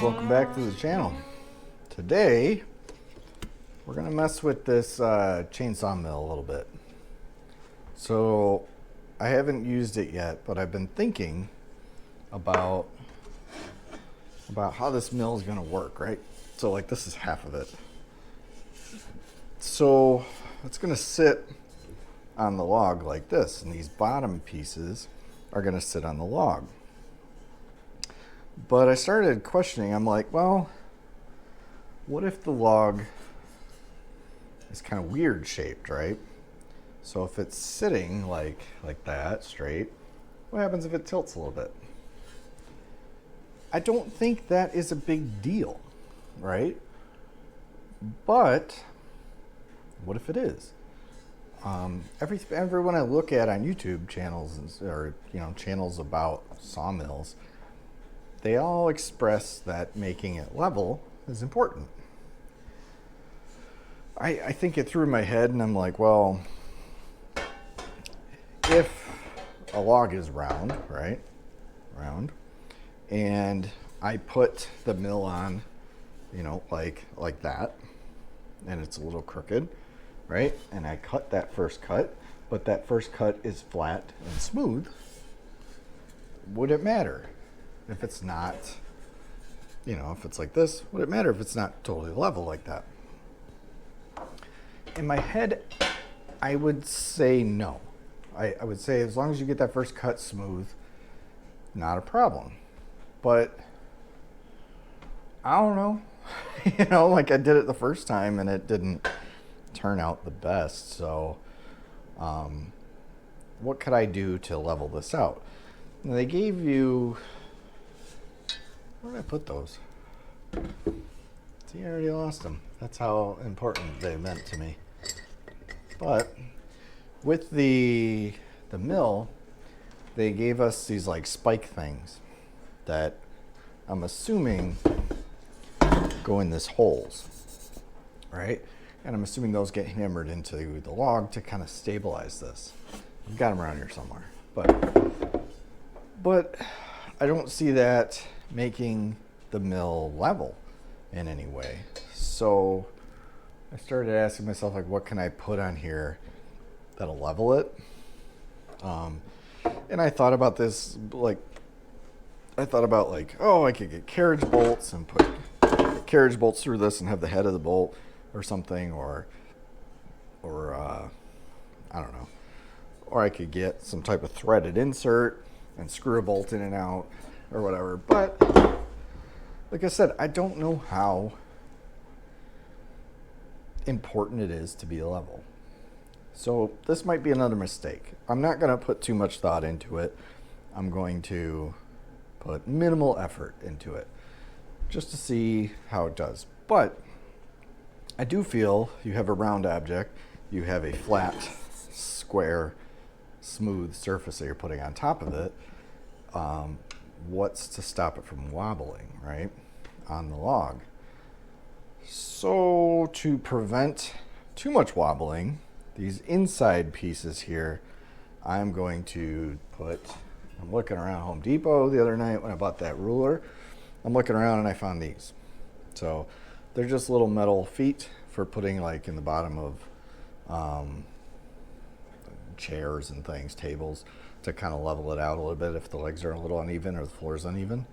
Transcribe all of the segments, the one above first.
welcome back to the channel. Today we're gonna mess with this chainsaw mill a little bit. So I haven't used it yet, but I've been thinking about how this mill is gonna work, right? So like this is half of it. So it's gonna sit on the log like this, and these bottom pieces are gonna sit on the log. But I started questioning, I'm like, well, what if the log is kind of weird shaped, right? So if it's sitting like that, straight, what happens if it tilts a little bit? I don't think that is a big deal, right? But what if it is? Everyone I look at on YouTube channels or channels about sawmills, they all express that making it level is important. I think it through my head, and I'm like, well, if a log is round, right? Round, and I put the mill on, like that, and it's a little crooked, right? And I cut that first cut, but that first cut is flat and smooth. Would it matter? If it's not, if it's like this, would it matter if it's not totally level like that? In my head, I would say no. I would say as long as you get that first cut smooth, not a problem. But I don't know. Like I did it the first time and it didn't turn out the best. So what could I do to level this out? And they gave you... Where did I put those? See, I already lost them. That's how important they meant to me. But with the mill, they gave us these like spike things that I'm assuming go in this holes, right? And I'm assuming those get hammered into the log to kind of stabilize this. I've got them around here somewhere, but I don't see that making the mill level in any way. So I started asking myself, like, what can I put on here that'll level it? And I thought about this, oh, I could get carriage bolts and put carriage bolts through this and have the head of the bolt or something, or I don't know. Or I could get some type of threaded insert and screw a bolt in and out or whatever. But like I said, I don't know how important it is to be level. So this might be another mistake. I'm not going to put too much thought into it. I'm going to put minimal effort into it just to see how it does. But I do feel you have a round object, you have a flat, square, smooth surface that you're putting on top of it. What's to stop it from wobbling, right, on the log? So to prevent too much wobbling, these inside pieces here, I'm going to I'm looking around Home Depot the other night when I bought that ruler. I'm looking around and I found these. So they're just little metal feet for putting like in the bottom of chairs and things, tables, to kind of level it out a little bit if the legs are a little uneven or the floor is uneven.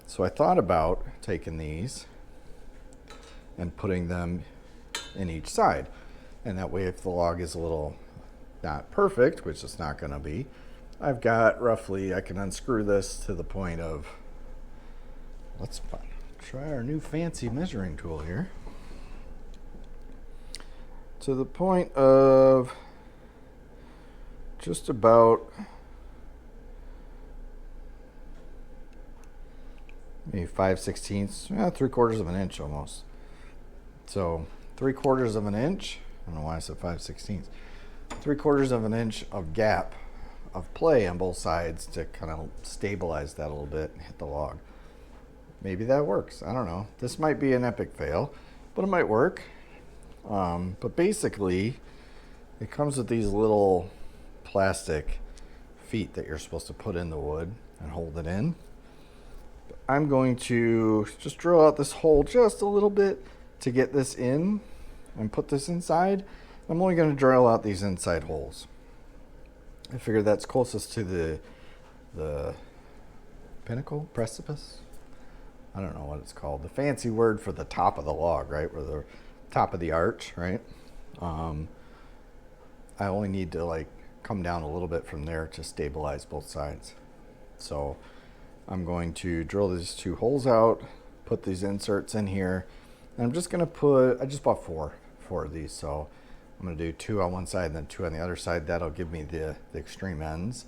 So I thought about taking these and putting them in each side. And that way if the log is a little not perfect, which it's not going to be, I've got roughly, I can unscrew this to the point of, let's try our new fancy measuring tool here. To the point of just about maybe 5/16, 3/4 of an inch almost. So 3/4 of an inch, I don't know why I said 5/16, 3/4 of an inch of gap of play on both sides to kind of stabilize that a little bit and hit the log. Maybe that works, I don't know. This might be an epic fail, but it might work. But basically, it comes with these little plastic feet that you're supposed to put in the wood and hold it in. I'm going to just drill out this hole just a little bit to get this in and put this inside. I'm only going to drill out these inside holes. I figured that's closest to the pinnacle, precipice. I don't know what it's called. The fancy word for the top of the log, right? Or the top of the arch, right? I only need to like come down a little bit from there to stabilize both sides. So I'm going to drill these 2 holes out, put these inserts in here, and I'm just going to put, I just bought four of these, so I'm going to do 2 on one side and then 2 on the other side. That'll give me the extreme ends.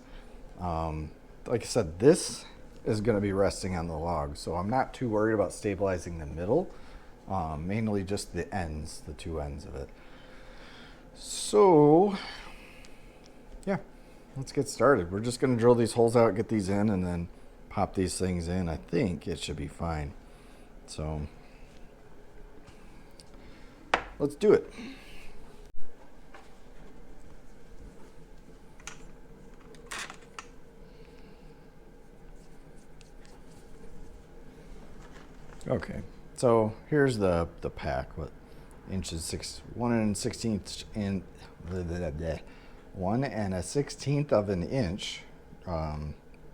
Like I said, this is going to be resting on the log, so I'm not too worried about stabilizing the middle, mainly just the ends, the 2 ends of it. So yeah, let's get started. We're just going to drill these holes out, get these in, and then pop these things in. I think it should be fine. So let's do it. Okay, so here's the pack. What inches? 1 1/16 in 1 1/16 of an inch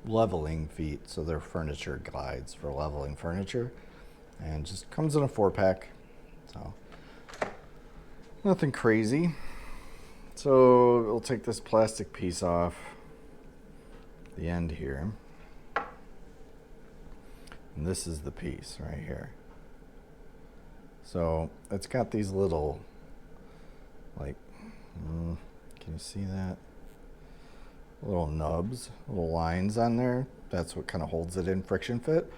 leveling feet. So they're furniture guides for leveling furniture, and just comes in a 4-pack. So nothing crazy. So we'll take this plastic piece off the end here. And this is the piece right here. So it's got these little, like, can you see that? Little nubs, little lines on there. That's what kind of holds it in friction fit.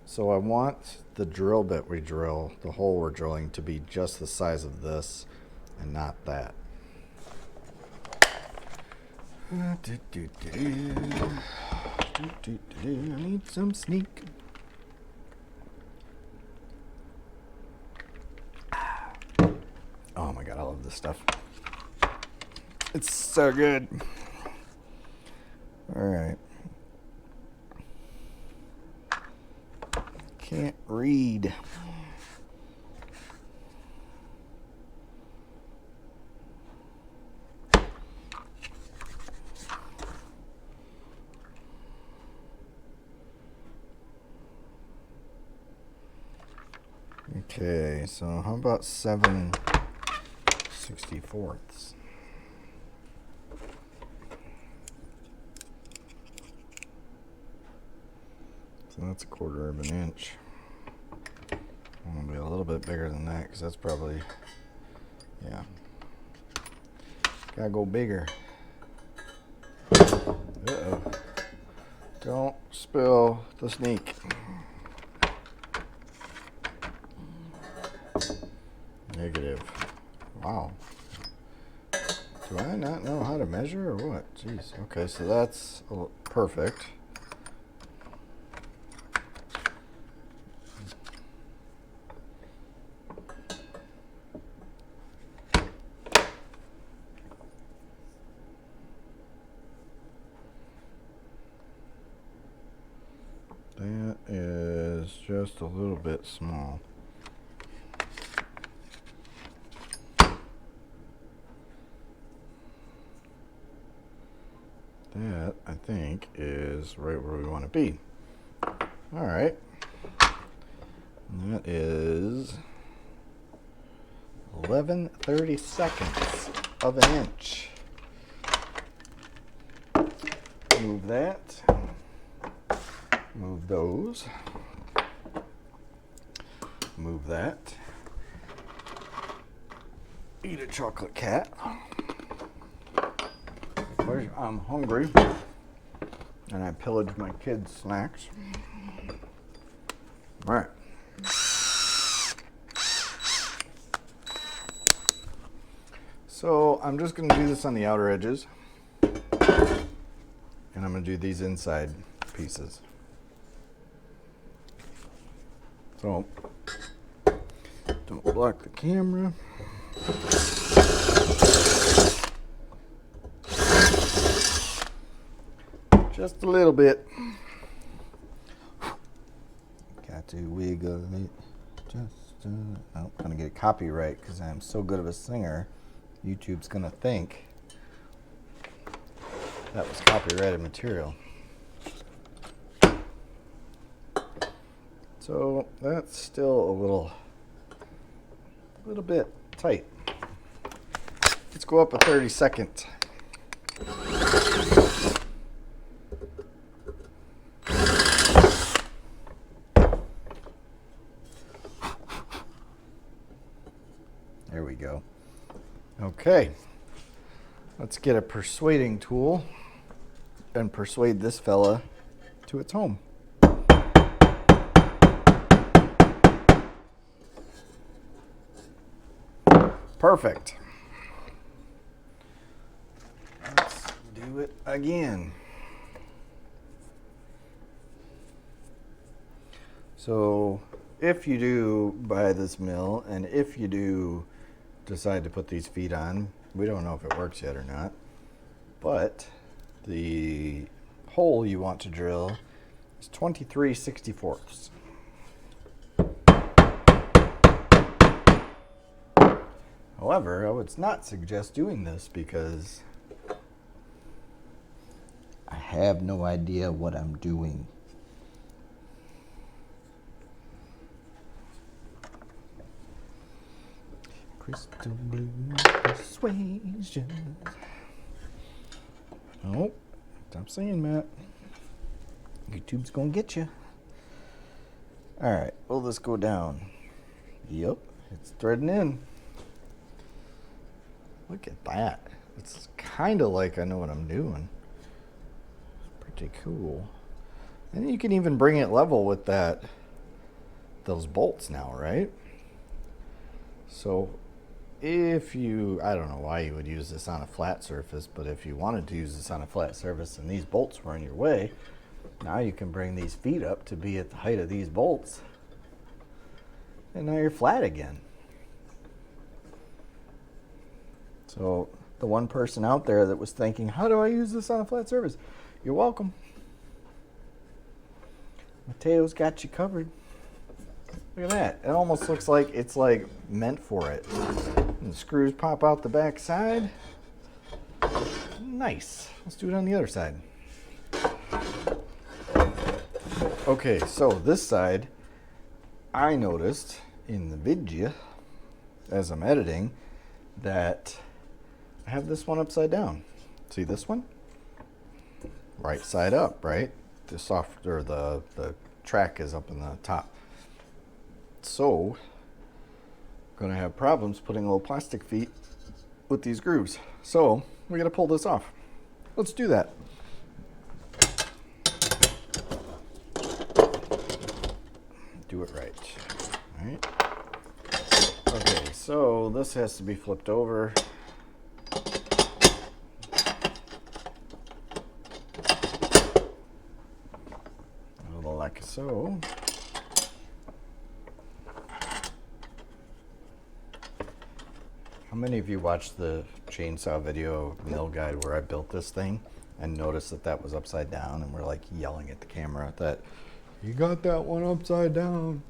So I want the drill bit we drill, the hole we're drilling, to be just the size of this and not that. I need some sneak. Oh my god, I love this stuff. It's so good. All right. Can't read. Okay, so how about 7/64? So that's 1/4 of an inch. I'm gonna be a little bit bigger than that because that's probably, yeah. Gotta go bigger. Uh-oh. Don't spill the sneak. Negative. Wow. Do I not know how to measure or what? Jeez. Okay, so that's perfect. That is just a little bit small. That, I think, is right where we want to be. All right. And that is 11/32 of an inch. Move that. Move those. Move that. Eat a chocolate cat. I'm hungry, and I pillaged my kids' snacks. All right. So I'm just going to do this on the outer edges, and I'm going to do these inside pieces. So don't block the camera. Just a little bit. to wiggle it. I'm gonna get copyright because I'm so good of a singer. YouTube's gonna think that was copyrighted material. So that's still a little bit tight. Let's go up a 32nd. There we go. Okay. Let's get a persuading tool and persuade this fella to its home. Perfect. Let's do it again. So if you do buy this mill and if you do decide to put these feet on, we don't know if it works yet or not, but the hole you want to drill is 23/64. However, I would not suggest doing this because I have no idea what I'm doing. Crystal blue persuasion. Nope. Stop saying, Matt. YouTube's gonna get you. Alright, will this go down? Yep, it's threading in. Look at that. It's kind of like I know what I'm doing. Pretty cool. And you can even bring it level with those bolts now, right? So if you, I don't know why you would use this on a flat surface, but if you wanted to use this on a flat surface and these bolts were in your way, now you can bring these feet up to be at the height of these bolts. And now you're flat again. So the one person out there that was thinking, how do I use this on a flat surface? You're welcome. Mateo's got you covered. Look at that. It almost looks like it's like meant for it. And the screws pop out the back side. Nice. Let's do it on the other side. Okay, so this side, I noticed in the video as I'm editing that I have this one upside down. See this one? Right side up, right? The track is up in the top. So, gonna have problems putting little plastic feet with these grooves. So, we gotta pull this off. Let's do that. Do it right. All right. Okay, so this has to be flipped over. Like so. How many of you watched the chainsaw video mill guide where I built this thing and noticed that that was upside down and we're like yelling at the camera that you got that one upside down?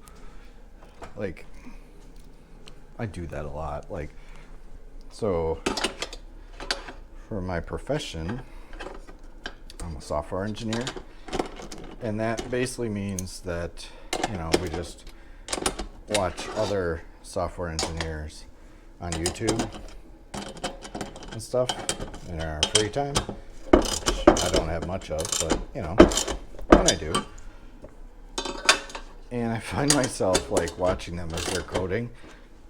Like, I do that a lot. Like, so for my profession, I'm a software engineer. And that basically means that, we just watch other software engineers on YouTube and stuff in our free time, which I don't have much of, but, when I do. And I find myself, like, watching them as they're coding.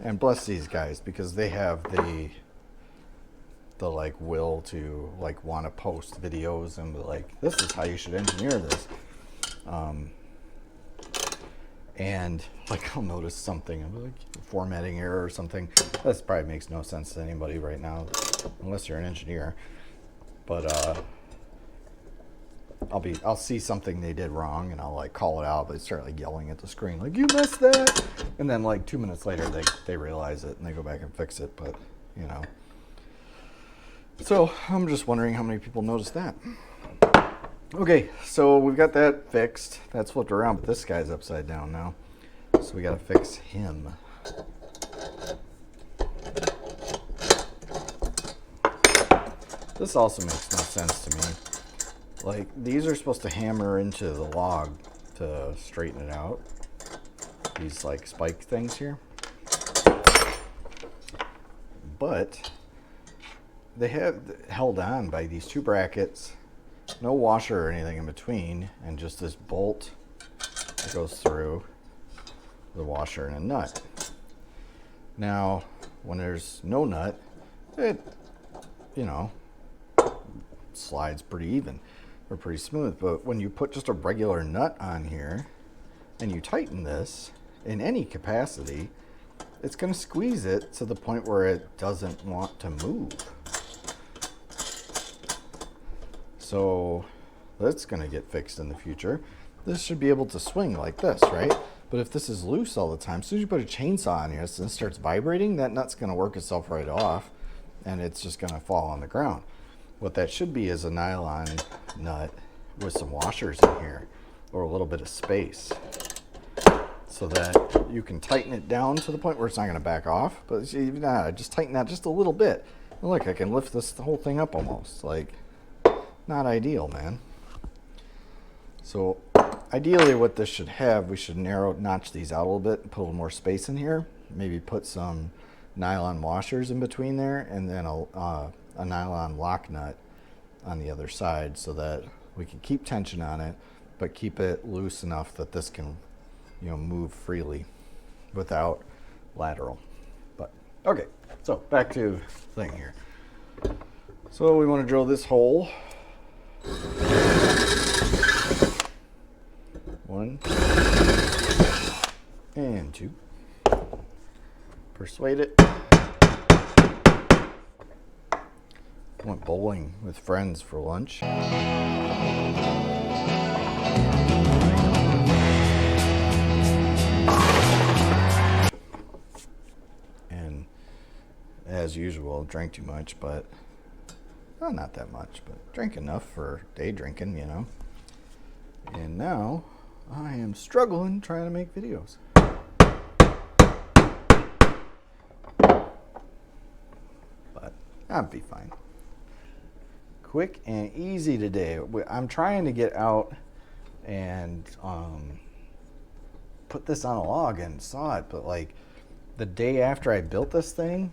And bless these guys, because they have the like, will to, like, want to post videos and be like, this is how you should engineer this. And like I'll notice something, I'll be like formatting error or something. This probably makes no sense to anybody right now, unless you're an engineer. But I'll see something they did wrong and I'll like call it out, but they start like yelling at the screen like, you missed that. And then like 2 minutes later they realize it and they go back and fix it, but So I'm just wondering how many people noticed that. Okay, so we've got that fixed. That's flipped around, but this guy's upside down now. So we gotta fix him. This also makes no sense to me. Like, these are supposed to hammer into the log to straighten it out. These like spike things here. But they have held on by these two brackets, no washer or anything in between, and just this bolt that goes through the washer and a nut. Now, when there's no nut, it, you know, slides pretty even or pretty smooth. But when you put just a regular nut on here and you tighten this in any capacity, it's going to squeeze it to the point where it doesn't want to move. So that's going to get fixed in the future. This should be able to swing like this, right? But if this is loose all the time, as soon as you put a chainsaw on here and it starts vibrating, that nut's going to work itself right off and it's just going to fall on the ground. What that should be is a nylon nut with some washers in here or a little bit of space so that you can tighten it down to the point where it's not going to back off. But even that, just tighten that just a little bit. And look, I can lift this the whole thing up almost. Like, not ideal, man. So ideally what this should have, we should notch these out a little bit and put a little more space in here. Maybe put some nylon washers in between there and then a nylon lock nut on the other side so that we can keep tension on it, but keep it loose enough that this can, you know, move freely without lateral. But okay, so back to the thing here. So we want to drill this hole. 1 and 2. Persuade it. Went bowling with friends for lunch. And as usual, drank too much, but well, not that much, but drank enough for day drinking, you know. And now I am struggling trying to make videos. But I'll be fine. Quick and easy today. I'm trying to get out and put this on a log and saw it, but like the day after I built this thing,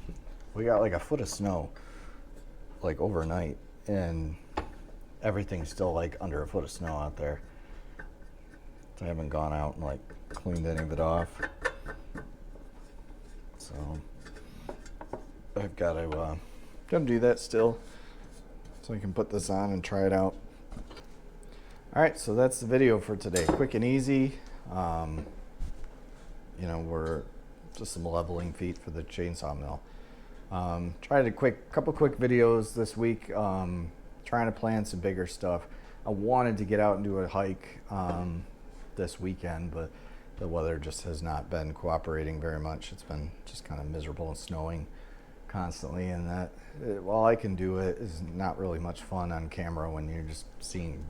we got like a foot of snow like overnight, and everything's still like under a foot of snow out there. So I haven't gone out and like cleaned any of it off. So I've got to do that still, so I can put this on and try it out. All right, so that's the video for today. Quick and easy. You know, we're just some leveling feet for the chainsaw mill. Tried a couple quick videos this week. Trying to plan some bigger stuff. I wanted to get out and do a hike this weekend, but the weather just has not been cooperating very much. It's been just kind of miserable and snowing constantly, and while I can do it, is not really much fun on camera when you're just seeing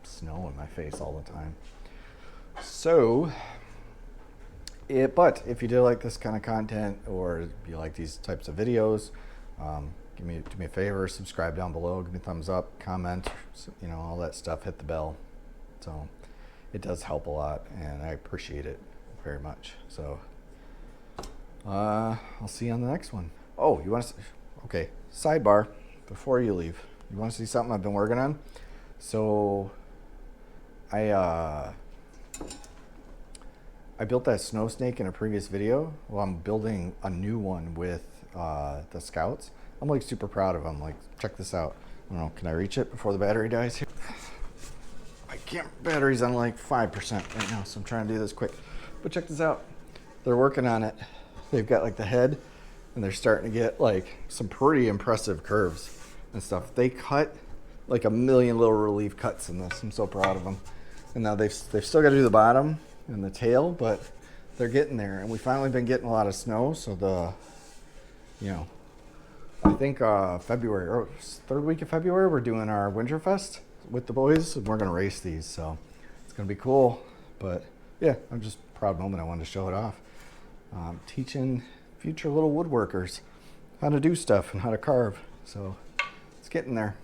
snow in my face all the time. So but if you do like this kind of content, or if you like these types of videos, do me a favor, subscribe down below, give me a thumbs up, comment, you know, all that stuff, hit the bell. So it does help a lot, and I appreciate it very much. So I'll see you on the next one. Oh, you want to? Okay, sidebar. Before you leave, you want to see something I've been working on? So I built that snow snake in a previous video. Well, I'm building a new one with the Scouts. I'm like super proud of them. Like, check this out. I don't know, can I reach it before the battery dies here? My camera battery's on like 5% right now, so I'm trying to do this quick. But check this out. They're working on it. They've got like the head, and they're starting to get like some pretty impressive curves and stuff. They cut like a million little relief cuts in this. I'm so proud of them. And now they've still got to do the bottom and the tail, but they're getting there. And we finally been getting a lot of snow, so I think February, or third week of February, we're doing our Winterfest. with the boys, and we're gonna race these, so it's gonna be cool. But yeah, I'm just proud moment. I wanted to show it off. Teaching future little woodworkers how to do stuff and how to carve. So it's getting there.